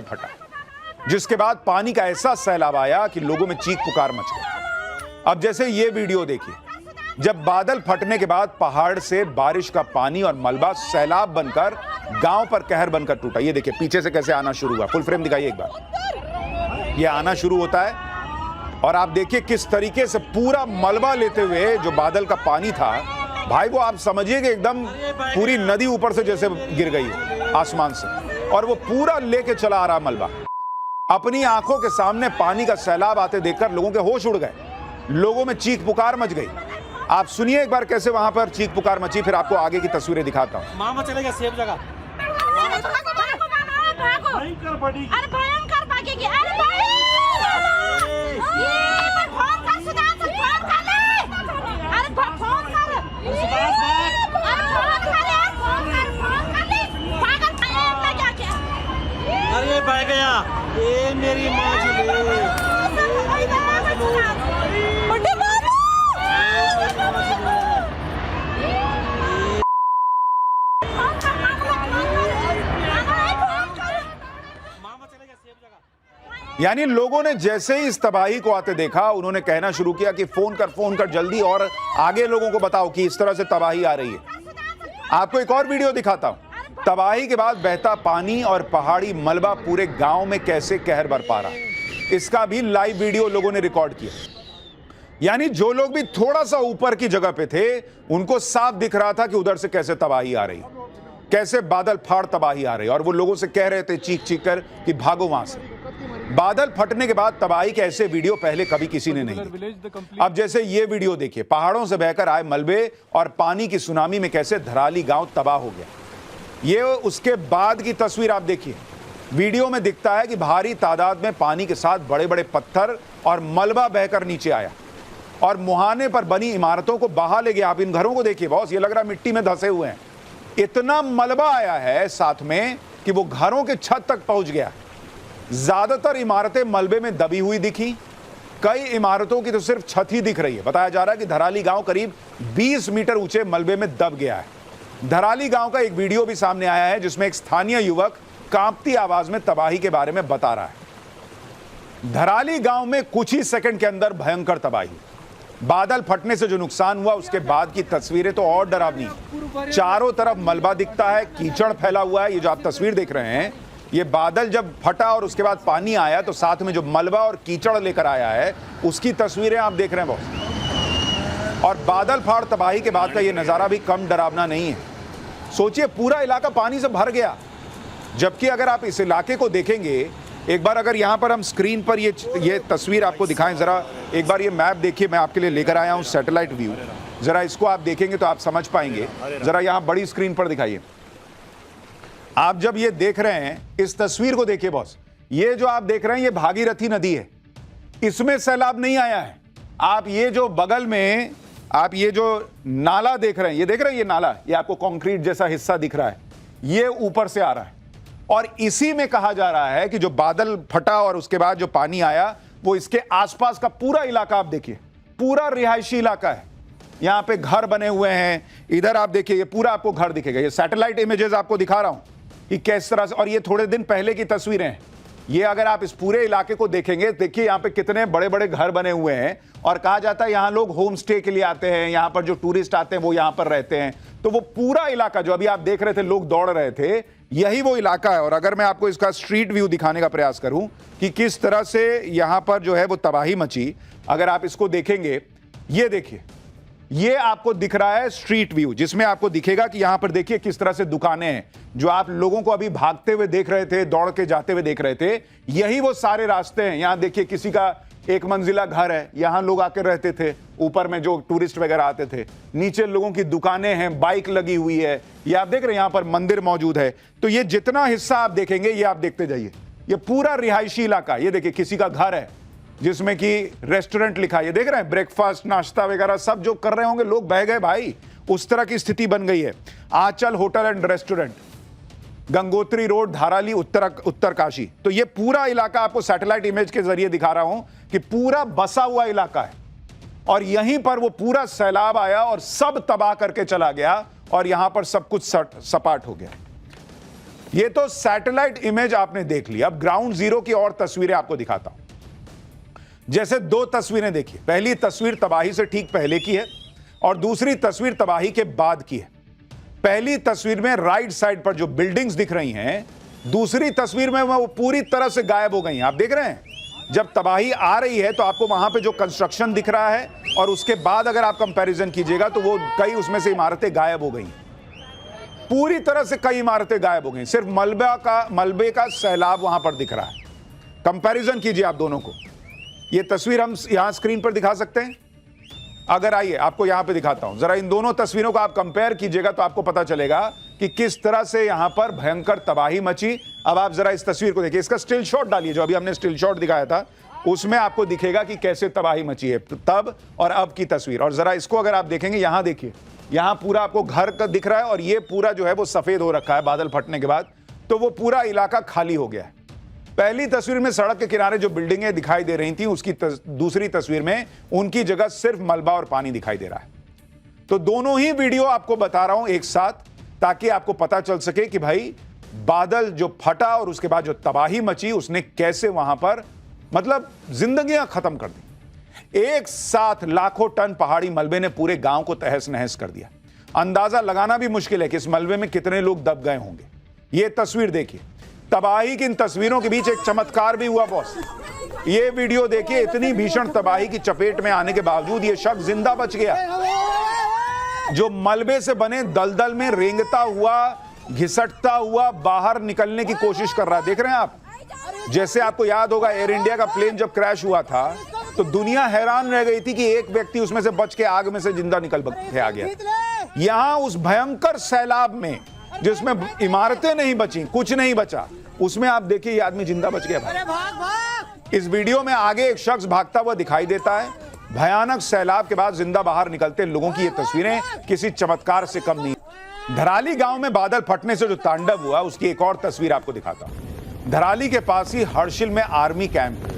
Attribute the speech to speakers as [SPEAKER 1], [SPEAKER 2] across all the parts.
[SPEAKER 1] फटा, जिसके बाद पानी का ऐसा सैलाब आया कि लोगों में चीख पुकार मच गई। अब जैसे ये वीडियो देखिए, जब बादल फटने के बाद पहाड़ से बारिश का पानी और मलबा सैलाब बनकर गांव पर कहर बनकर टूटा। ये देखिए पीछे से कैसे आना शुरू हुआ। फुल फ्रेम दिखाइए एक बार। ये आना शुरू होता है और आप देखिए किस तरीके से पूरा मलबा लेते हुए जो बादल का पानी था, भाई वो आप समझिए कि एकदम पूरी नदी ऊपर से जैसे गिर गई हो आसमान से, और वो पूरा लेके चला आ रहा मलबा। अपनी आंखों के सामने पानी का सैलाब आते देखकर लोगों के होश उड़ गए, लोगों में चीख पुकार मच गई। आप सुनिए एक बार कैसे वहां पर चीख पुकार मची, फिर आपको आगे की तस्वीरें दिखाता हूं।
[SPEAKER 2] मामा चलेगा सेफ जगह।
[SPEAKER 3] भयंकर बड़ी,
[SPEAKER 4] अरे भयंकर भागेगी। अरे भाई ये फोन कर, सुधार से फोन कर ले। अरे फोन कर,
[SPEAKER 2] सुभाष भाग।
[SPEAKER 4] अरे फोन कर यार, फोन कर ले। पागल है क्या क्या?
[SPEAKER 2] अरे ये बह गया, ये मेरी माँ जी ले, मेरी माँ जी लो।
[SPEAKER 4] बड़े बाबू
[SPEAKER 2] मामा चलेगा सेफ जगह।
[SPEAKER 1] यानी लोगों ने जैसे ही इस तबाही को आते देखा, उन्होंने कहना शुरू किया कि फोन कर जल्दी, और आगे लोगों को बताओ कि इस तरह से तबाही आ रही है। आपको एक और वीडियो दिखाता हूं। तबाही के बाद बहता पानी और पहाड़ी मलबा पूरे गांव में कैसे कहर बरपा रहा, इसका भी लाइव वीडियो लोगों ने रिकॉर्ड किया। यानी जो लोग भी थोड़ा सा ऊपर की जगह पे थे, उनको साफ दिख रहा था कि उधर से कैसे तबाही आ रही, कैसे बादल फाड़ तबाही आ रही, और वो लोगों से कह रहे थे चीख चीख कर कि भागो वहां से। बादल फटने के बाद तबाही के ऐसे वीडियो पहले कभी किसी ने नहीं देखे। अब जैसे ये वीडियो देखिए, पहाड़ों से बहकर आए मलबे और पानी की सुनामी में कैसे धराली गांव तबाह हो गया। ये उसके बाद की तस्वीर आप देखिए। वीडियो में दिखता है कि भारी तादाद में पानी के साथ बड़े बड़े पत्थर और मलबा बहकर नीचे आया और मुहाने पर बनी इमारतों को बहा ले गया। आप इन घरों को देखिए बॉस, ये लग रहा मिट्टी में धंसे हुए हैं। इतना मलबा आया है साथ में कि वो घरों के छत तक पहुंच गया। ज्यादातर इमारतें मलबे में दबी हुई दिखी, कई इमारतों की तो सिर्फ छत ही दिख रही है। बताया जा रहा है कि धराली गांव करीब 20 मीटर ऊंचे मलबे में दब गया है। धराली गांव का एक वीडियो भी सामने आया है जिसमें एक स्थानीय युवक कांपती आवाज में तबाही के बारे में बता रहा है। धराली गांव में कुछ ही सेकंड के अंदर भयंकर तबाही। बादल फटने से जो नुकसान हुआ उसके बाद की तस्वीरें तो और डरावनी। चारों तरफ मलबा दिखता है, कीचड़ फैला हुआ है। ये जो आप तस्वीर देख रहे हैं, ये बादल जब फटा और उसके बाद पानी आया तो साथ में जो मलबा और कीचड़ लेकर आया है उसकी तस्वीरें आप देख रहे हैं बहुत। और बादल फाड़ तबाही के बाद का ये नजारा भी कम डरावना नहीं है। सोचिए पूरा इलाका पानी से भर गया, जबकि अगर आप इस इलाके को देखेंगे, एक बार अगर यहां पर हम स्क्रीन पर ये तस्वीर आपको दिखाएं, जरा एक बार ये मैप देखिए, मैं आपके लिए लेकर आया हूं सैटेलाइट व्यू। जरा इसको आप देखेंगे तो आप समझ पाएंगे। जरा यहां बड़ी स्क्रीन पर दिखाइए। आप जब ये देख रहे हैं, इस तस्वीर को देखिए बॉस, ये जो आप देख रहे हैं ये भागीरथी नदी है, इसमें सैलाब नहीं आया है। आप ये जो बगल में आप ये जो नाला देख रहे हैं, ये देख रहे हैं ये नाला, ये आपको कंक्रीट जैसा हिस्सा दिख रहा है, ये ऊपर से आ रहा है। और इसी में कहा जा रहा है कि जो बादल फटा और उसके बाद जो पानी आया, वो इसके आसपास का पूरा इलाका आप देखिए, पूरा रिहायशी इलाका है। यहां पे घर बने हुए हैं, इधर आप देखिए ये पूरा आपको घर दिखेगा। ये सैटेलाइट इमेजेस आपको दिखा रहा हूं कि किस तरह से, और ये थोड़े दिन पहले की तस्वीरें हैं। ये अगर आप इस पूरे इलाके को देखेंगे, देखिए यहां पे कितने बड़े बड़े घर बने हुए हैं, और कहा जाता है यहां लोग होम स्टे के लिए आते हैं, यहां पर जो टूरिस्ट आते हैं वो यहां पर रहते हैं। तो वो पूरा इलाका जो अभी आप देख रहे थे, लोग दौड़ रहे थे, यही वो इलाका है। और अगर मैं आपको इसका स्ट्रीट व्यू दिखाने का प्रयास करूं कि किस तरह से यहां पर जो है वो तबाही मची, अगर आप इसको देखेंगे, ये देखिए, ये आपको दिख रहा है स्ट्रीट व्यू, जिसमें आपको दिखेगा कि यहां पर देखिए किस तरह से दुकानें हैं जो आप लोगों को अभी भागते हुए देख रहे थे, दौड़ के जाते हुए देख रहे थे। यही वो सारे रास्ते हैं। यहां देखिए किसी का एक मंजिला घर है, यहां लोग आकर रहते थे, ऊपर में जो टूरिस्ट वगैरह आते थे, नीचे लोगों की दुकानें हैं, बाइक लगी हुई है, ये आप देख रहे हैं, यहां पर मंदिर मौजूद है। तो ये जितना हिस्सा आप देखेंगे, ये आप देखते जाइए, ये पूरा रिहायशी इलाका। ये देखिए किसी का घर है जिसमें कि रेस्टोरेंट लिखा है, ये देख रहे हैं, ब्रेकफास्ट नाश्ता वगैरह सब जो कर रहे होंगे, लोग बह गए भाई, उस तरह की स्थिति बन गई है। Aanchal hotel and restaurant, Gangotri road, Dharali, Uttarkashi. तो ये पूरा इलाका आपको सैटेलाइट इमेज के जरिए दिखा रहा हूं कि पूरा बसा हुआ इलाका है, और यहीं पर वो पूरा सैलाब आया और सब तबाह करके चला गया, और यहां पर सब कुछ सपाट हो गया। ये तो सैटेलाइट इमेज आपने देख ली। अब ग्राउंड जीरो की और तस्वीरें आपको दिखाता हूं। जैसे दो तस्वीरें देखिए, पहली तस्वीर तबाही से ठीक पहले की है और दूसरी तस्वीर तबाही के बाद की है। पहली तस्वीर में राइट साइड पर जो बिल्डिंग्स दिख रही हैं, दूसरी तस्वीर में वो पूरी तरह से गायब हो गई हैं। आप देख रहे हैं, जब तबाही आ रही है तो आपको वहां पे जो कंस्ट्रक्शन दिख रहा है और उसके बाद अगर आप कंपैरिजन कीजिएगा तो वो कई उसमें से इमारतें गायब हो गई, पूरी तरह से कई इमारतें गायब हो गई। सिर्फ मलबे का सैलाब वहां पर दिख रहा है। कंपैरिजन कीजिए आप दोनों को। ये तस्वीर हम यहां स्क्रीन पर दिखा सकते हैं। अगर आइए आपको यहां पे दिखाता हूं, जरा इन दोनों तस्वीरों को आप कंपेयर कीजिएगा तो आपको पता चलेगा कि किस तरह से यहां पर भयंकर तबाही मची। अब आप जरा इस तस्वीर को देखिए, इसका स्टिल शॉट डालिए, जो अभी हमने स्टिल शॉट दिखाया था उसमें आपको दिखेगा कि कैसे तबाही मची है तब और अब की तस्वीर। और जरा इसको अगर आप देखेंगे, यहां देखिए, यहां पूरा आपको घर का दिख रहा है और ये पूरा जो है वो सफेद हो रखा है बादल फटने के बाद, तो वो पूरा इलाका खाली हो गया है। पहली तस्वीर में सड़क के किनारे जो बिल्डिंगें दिखाई दे रही थी, उसकी दूसरी तस्वीर में उनकी जगह सिर्फ मलबा और पानी दिखाई दे रहा है। तो दोनों ही वीडियो आपको बता रहा हूं एक साथ, ताकि आपको पता चल सके कि भाई बादल जो फटा और उसके बाद जो तबाही मची उसने कैसे वहां पर मतलब जिंदगियां खत्म कर दी। एक साथ लाखों टन पहाड़ी मलबे ने पूरे गांव को तहस नहस कर दिया। अंदाजा लगाना भी मुश्किल है कि इस मलबे में कितने लोग दब गए होंगे। यह तस्वीर देखिए, तबाही की इन तस्वीरों के बीच एक चमत्कार भी हुआ बॉस। ये वीडियो देखिए, इतनी भीषण तबाही की चपेट में आने के बावजूद यह शख्स जिंदा बच गया, जो मलबे से बने दलदल में रेंगता हुआ, घिसटता हुआ बाहर निकलने की कोशिश कर रहा है। देख रहे हैं आप, जैसे आपको याद होगा एयर इंडिया का प्लेन जब क्रैश हुआ था तो दुनिया हैरान रह गई थी कि एक व्यक्ति उसमें से बच के आग में से जिंदा निकल के आ गया। यहां उस भयंकर सैलाब में जिसमें इमारतें नहीं बची, कुछ नहीं बचा, उसमें आप देखिए ये आदमी जिंदा बच गया। इस वीडियो में आगे एक शख्स भागता हुआ दिखाई देता है। भयानक सैलाब के बाद जिंदा बाहर निकलते लोगों की ये तस्वीरें किसी चमत्कार से कम नहीं। धराली गांव में बादल फटने से जो तांडव हुआ उसकी एक और तस्वीर आपको दिखाता हूं। धराली के पास ही हर्षिल में आर्मी कैंप,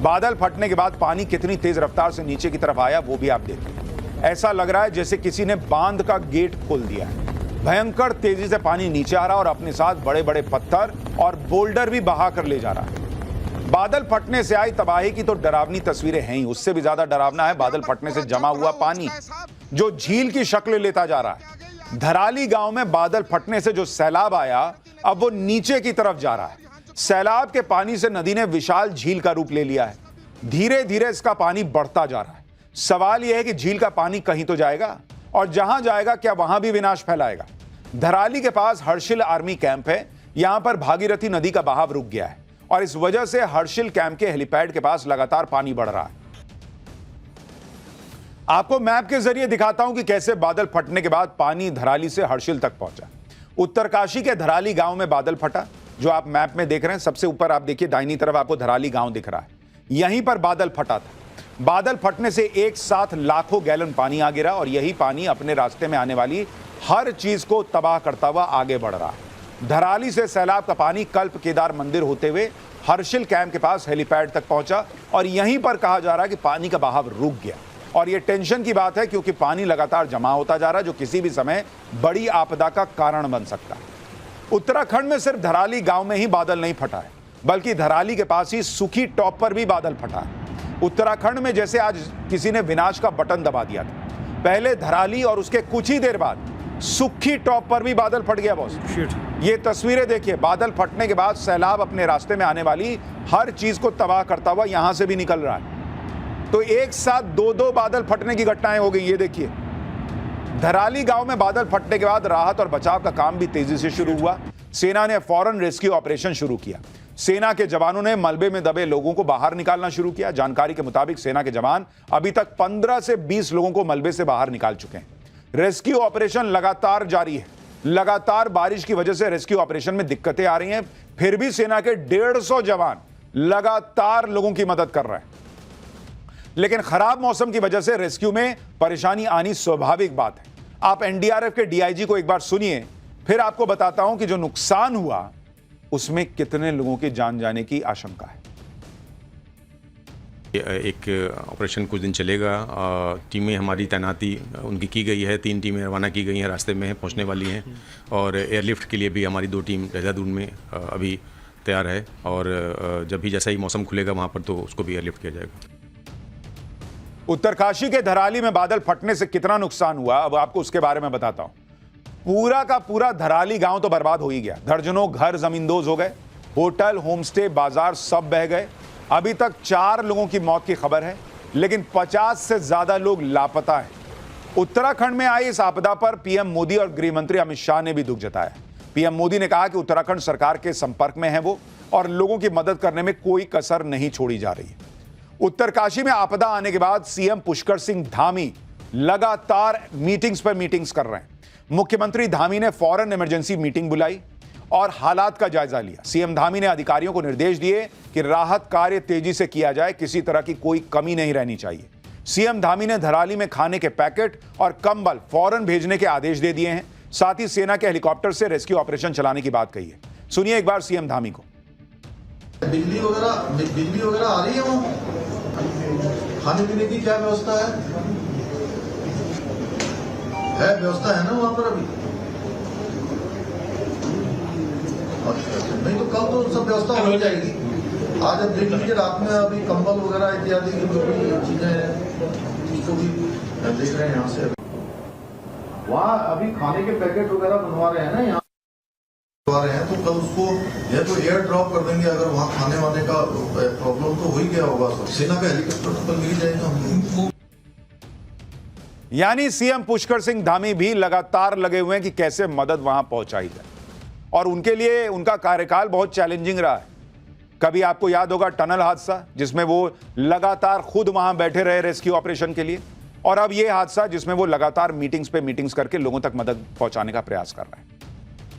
[SPEAKER 1] बादल फटने के बाद पानी कितनी तेज रफ्तार से नीचे की तरफ आया वो भी आप देखिए। ऐसा लग रहा है जैसे किसी ने बांध का गेट खोल दिया है। भयंकर तेजी से पानी नीचे आ रहा और अपने साथ बड़े बड़े पत्थर और बोल्डर भी बहा कर ले जा रहा है। बादल फटने से आई तबाही की तो डरावनी तस्वीरें हैं ही, उससे भी ज्यादा डरावना है बादल फटने से जमा हुआ पानी जो झील की शक्ल लेता जा रहा है। धराली गांव में बादल फटने से जो सैलाब आया अब वो नीचे की तरफ जा रहा है। सैलाब के पानी से नदी ने विशाल झील का रूप ले लिया है। धीरे धीरे इसका पानी बढ़ता जा रहा है। सवाल यह है कि झील का पानी कहीं तो जाएगा और जहां जाएगा क्या वहां भी विनाश फैलाएगा। धराली के पास हर्षिल आर्मी कैंप है। यहां पर भागीरथी नदी का बहाव रुक गया है और इस वजह से हर्षिल कैंप के हेलीपैड के पास लगातार पानी बढ़ रहा है। आपको मैप के जरिए दिखाता हूं कि कैसे बादल फटने के बाद पानी धराली से हर्षिल तक पहुंचा। उत्तरकाशी के धराली गांव में बादल फटा, जो आप मैप में देख रहे हैं। सबसे ऊपर आप देखिए, दाहिनी तरफ आपको धराली गांव दिख रहा है। यहीं पर बादल फटा था। बादल फटने से एक साथ लाखों गैलन पानी आ गिरा और यही पानी अपने रास्ते में आने वाली हर चीज को तबाह करता हुआ आगे बढ़ रहा है। धराली से सैलाब का पानी कल्प केदार मंदिर होते हुए हर्षिल कैंप के पास हेलीपैड तक पहुंचा और यहीं पर कहा जा रहा है कि पानी का बहाव रुक गया। और यह टेंशन की बात है क्योंकि पानी लगातार जमा होता जा रहा है, जो किसी भी समय बड़ी आपदा का कारण बन सकता है। उत्तराखंड में सिर्फ धराली गांव में ही बादल नहीं फटा है, बल्कि धराली के पास ही सुखी टॉप पर भी बादल फटा है। उत्तराखंड में जैसे आज किसी ने विनाश का बटन दबा दिया था। पहले धराली और उसके कुछ ही देर बाद सुखी टॉप पर भी बादल फट गया बॉस। ये तस्वीरें देखिए, बादल फटने के बाद सैलाब अपने रास्ते में आने वाली हर चीज को तबाह करता हुआ यहां से भी निकल रहा है। तो एक साथ दो बादल फटने की घटनाएं हो गई। ये देखिए, धराली गांव में बादल फटने के बाद राहत और बचाव का काम भी तेजी से शुरू हुआ। सेना ने फौरन रेस्क्यू ऑपरेशन शुरू किया। सेना के जवानों ने मलबे में दबे लोगों को बाहर निकालना शुरू किया। जानकारी के मुताबिक सेना के जवान अभी तक 15 से 20 लोगों को मलबे से बाहर निकाल चुके हैं। रेस्क्यू ऑपरेशन लगातार जारी है। लगातार बारिश की वजह से रेस्क्यू ऑपरेशन में दिक्कतें आ रही हैं, फिर भी सेना के 150 जवान लगातार लोगों की मदद कर रहे हैं। लेकिन खराब मौसम की वजह से रेस्क्यू में परेशानी आनी स्वाभाविक बात है। आप एनडीआरएफ के डीआईजी को एक बार सुनिए, फिर आपको बताता हूं कि जो नुकसान हुआ उसमें कितने लोगों की जान जाने की आशंका है।
[SPEAKER 3] एक ऑपरेशन कुछ दिन चलेगा। टीमें हमारी तैनाती उनकी की गई है, 3 टीमें रवाना की गई हैं, रास्ते में पहुंचने वाली हैं। और एयरलिफ्ट के लिए भी हमारी 2 टीम देहरादून में अभी तैयार है। और जब भी जैसा ही मौसम खुलेगा वहाँ पर तो उसको भी एयरलिफ्ट किया जाएगा।
[SPEAKER 1] उत्तरकाशी के धराली में बादल फटने से कितना नुकसान हुआ, अब आपको उसके बारे में बताता हूं। पूरा का पूरा धराली गांव तो बर्बाद हो ही गया। दर्जनों घर जमींदोज हो गए, होटल, होमस्टे, बाजार सब बह गए। अभी तक 4 लोगों की मौत की खबर है, लेकिन 50 से ज्यादा लोग लापता हैं। उत्तराखंड में आई इस आपदा पर पीएम मोदी और गृह मंत्री अमित शाह ने भी दुख जताया। पीएम मोदी ने कहा कि उत्तराखंड सरकार के संपर्क में है वो, और लोगों की मदद करने में कोई कसर नहीं छोड़ी जा रही है। उत्तरकाशी में आपदा आने के बाद सीएम पुष्कर सिंह धामी लगातार मीटिंग्स पर मीटिंग्स कर रहे हैं। मुख्यमंत्री धामी ने फौरन इमरजेंसी मीटिंग बुलाई और हालात का जायजा लिया। सीएम धामी ने अधिकारियों को निर्देश दिए कि राहत कार्य तेजी से किया जाए, किसी तरह की कोई कमी नहीं रहनी चाहिए। सीएम धामी ने धराली में खाने के पैकेट और कंबल फौरन भेजने के आदेश दे दिए हैं। साथ ही सेना के हेलीकॉप्टर से रेस्क्यू ऑपरेशन चलाने की बात कही है। सुनिए एक बार सीएम धामी को।
[SPEAKER 5] बिजली वगैरह आ रही है वहाँ? खाने पीने की क्या व्यवस्था है व्यवस्था है ना वहाँ पर अभी? अच्छा, नहीं तो कल तो सब व्यवस्था हो जाएगी। आज अब देख लीजिए, रात में अभी कंबल वगैरह इत्यादि की जो भी चीजें हैं उसको भी देख रहे हैं यहाँ से। वहाँ अभी खाने के पैकेट वगैरह बनवा रहे हैं ना, यहाँ रहे हैं, तो कल उसको या तो एयर ड्रॉप कर देंगे। अगर वहाँ खाने वाने का प्रॉब्लम तो हो ही गया होगा, सब सेना का हेलीकॉप्टर तो कल मिल जाएगा।
[SPEAKER 1] यानी सीएम पुष्कर सिंह धामी भी लगातार लगे हुए हैं कि कैसे मदद वहां पहुंचाई जाए, और उनके लिए उनका कार्यकाल बहुत चैलेंजिंग रहा है। कभी आपको याद होगा टनल हादसा, जिसमें वो लगातार खुद वहां बैठे रहे रेस्क्यू ऑपरेशन के लिए, और अब ये हादसा जिसमें वो लगातार मीटिंग्स पे मीटिंग्स करके लोगों तक मदद पहुंचाने का प्रयास कर रहे हैं।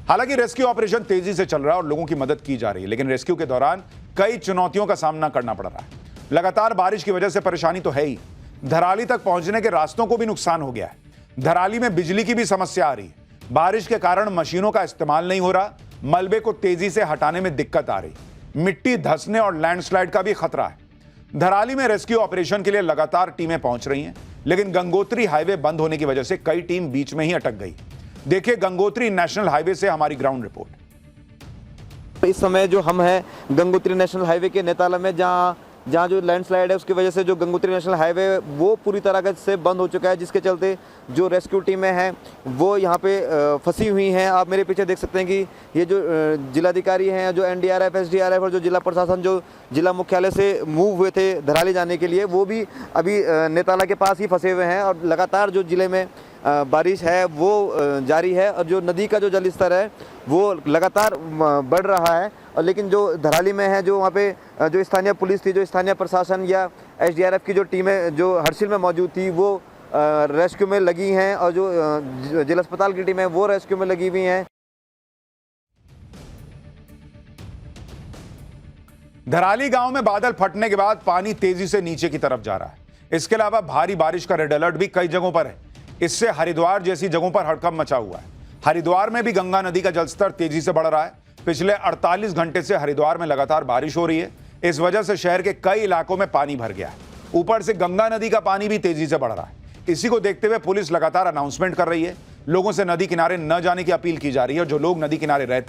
[SPEAKER 1] हालांकि रेस्क्यू ऑपरेशन तेजी से चल रहा है और लोगों की मदद की जा रही है, लेकिन रेस्क्यू के दौरान कई चुनौतियों का सामना करना पड़ रहा है। लगातार बारिश की वजह से परेशानी तो है ही, धराली तक पहुंचने के रास्तों को भी नुकसान हो गया है। धराली में बिजली की भी समस्या आ रही है। बारिश के कारण मशीनों का इस्तेमाल नहीं हो रहा, मलबे को तेजी से हटाने में दिक्कत आ रही, मिट्टी धंसने और लैंडस्लाइड का भी खतरा है। धराली में रेस्क्यू ऑपरेशन के लिए लगातार टीमें पहुंच रही हैं, लेकिन गंगोत्री हाईवे बंद होने की वजह से कई टीम बीच में ही अटक गई। देखिए गंगोत्री नेशनल हाईवे से हमारी ग्राउंड रिपोर्ट।
[SPEAKER 6] इस समय जो हम हैं गंगोत्री नेशनल हाईवे के नेताला में, जहाँ जो लैंडस्लाइड है उसकी वजह से जो गंगोत्री नेशनल हाईवे वो पूरी तरह से बंद हो चुका है, जिसके चलते जो रेस्क्यू टीमें हैं वो यहाँ पे फंसी हुई हैं। आप मेरे पीछे देख सकते हैं कि ये जो जिलाधिकारी हैं, जो एनडीआरएफ, एसडीआरएफ और जो जिला प्रशासन जो जिला मुख्यालय से मूव हुए थे धराली जाने के लिए, वो भी अभी नेताला के पास ही फंसे हुए हैं। और लगातार जो जिले में बारिश है वो जारी है, और जो नदी का जो जल स्तर है वो लगातार बढ़ रहा है। और लेकिन जो धराली में है, जो वहाँ पे जो स्थानीय पुलिस थी, जो स्थानीय प्रशासन या एसडीआरएफ की जो टीमें जो हर्षिल में मौजूद थी वो रेस्क्यू में लगी हैं, और जो जिला अस्पताल की टीम है वो रेस्क्यू में लगी हुई हैं।
[SPEAKER 1] धराली गांव में बादल फटने के बाद पानी तेजी से नीचे की तरफ जा रहा है। इसके अलावा भारी बारिश का रेड अलर्ट भी कई जगहों पर है। इससे हरिद्वार जैसी जगहों पर हड़कंप मचा हुआ है। हरिद्वार में भी गंगा नदी का जलस्तर तेजी से बढ़ रहा है। पिछले 48 घंटे से हरिद्वार में लगातार बारिश हो रही है। इस वजह से शहर के कई इलाकों में पानी भर गया है। ऊपर से गंगा नदी का पानी भी तेजी से बढ़ रहा है। इसी को देखते हुए पुलिस लगातार अनाउंसमेंट कर रही है। लोगों से नदी किनारे न जाने की अपील की जा रही है, और जो लोग नदी किनारे रहते हैं